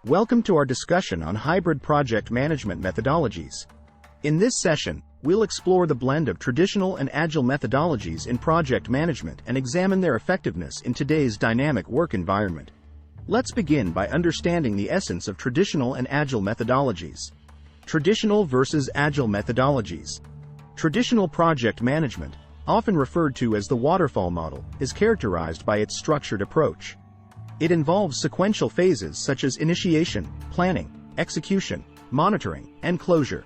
Welcome to our discussion on Hybrid Project Management Methodologies. In this session, we'll explore the blend of traditional and agile methodologies in project management and examine their effectiveness in today's dynamic work environment. Let's begin by understanding the essence of traditional and agile methodologies. Traditional versus agile methodologies. Traditional project management, often referred to as the Waterfall model, is characterized by its structured approach. It involves sequential phases such as initiation, planning, execution, monitoring, and closure.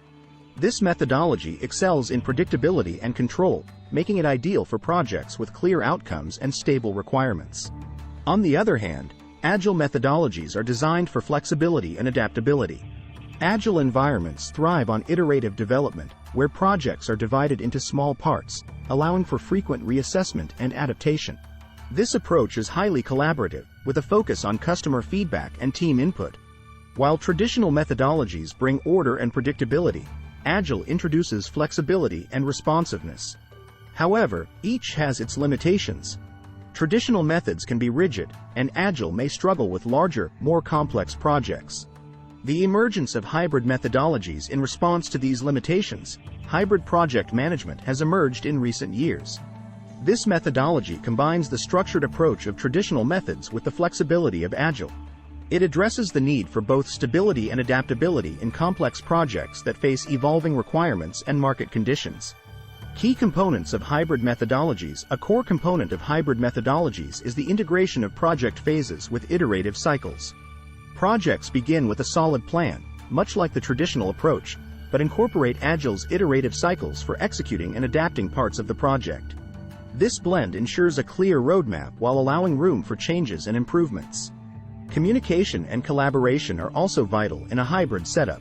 This methodology excels in predictability and control, making it ideal for projects with clear outcomes and stable requirements. On the other hand, agile methodologies are designed for flexibility and adaptability. Agile environments thrive on iterative development, where projects are divided into small parts, allowing for frequent reassessment and adaptation. This approach is highly collaborative, with a focus on customer feedback and team input. While traditional methodologies bring order and predictability, Agile introduces flexibility and responsiveness. However, each has its limitations. Traditional methods can be rigid, and Agile may struggle with larger, more complex projects. The emergence of hybrid methodologies in response to these limitations, hybrid project management has emerged in recent years. This methodology combines the structured approach of traditional methods with the flexibility of Agile. It addresses the need for both stability and adaptability in complex projects that face evolving requirements and market conditions. Key components of hybrid methodologies. A core component of hybrid methodologies is the integration of project phases with iterative cycles. Projects begin with a solid plan, much like the traditional approach, but incorporate Agile's iterative cycles for executing and adapting parts of the project. This blend ensures a clear roadmap while allowing room for changes and improvements. Communication and collaboration are also vital in a hybrid setup.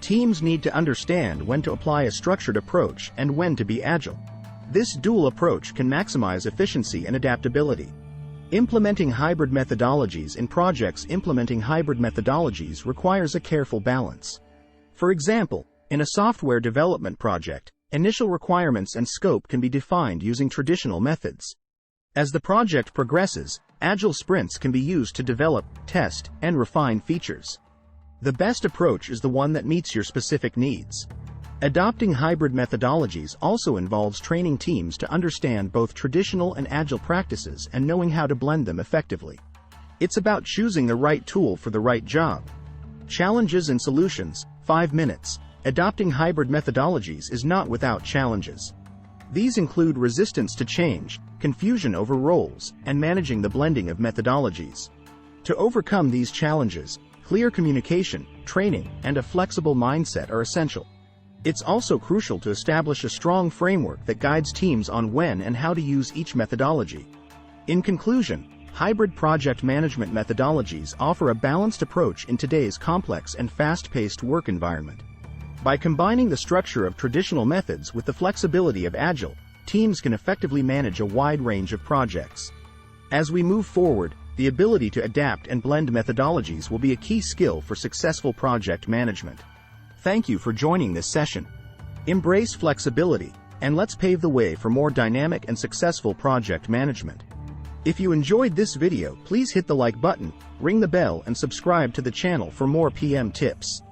Teams need to understand when to apply a structured approach and when to be agile. This dual approach can maximize efficiency and adaptability. Implementing hybrid methodologies in projects. Implementing hybrid methodologies requires a careful balance. For example, in a software development project, initial requirements and scope can be defined using traditional methods. As the project progresses, agile sprints can be used to develop, test, and refine features. The best approach is the one that meets your specific needs. Adopting hybrid methodologies also involves training teams to understand both traditional and agile practices and knowing how to blend them effectively. It's about choosing the right tool for the right job. Challenges and solutions. 5 minutes. Adopting hybrid methodologies is not without challenges. These include resistance to change, confusion over roles, and managing the blending of methodologies. To overcome these challenges, clear communication, training, and a flexible mindset are essential. It's also crucial to establish a strong framework that guides teams on when and how to use each methodology. In conclusion, hybrid project management methodologies offer a balanced approach in today's complex and fast-paced work environment. By combining the structure of traditional methods with the flexibility of Agile, teams can effectively manage a wide range of projects. As we move forward, the ability to adapt and blend methodologies will be a key skill for successful project management. Thank you for joining this session. Embrace flexibility, and let's pave the way for more dynamic and successful project management. If you enjoyed this video, please hit the like button, ring the bell, and subscribe to the channel for more PM tips.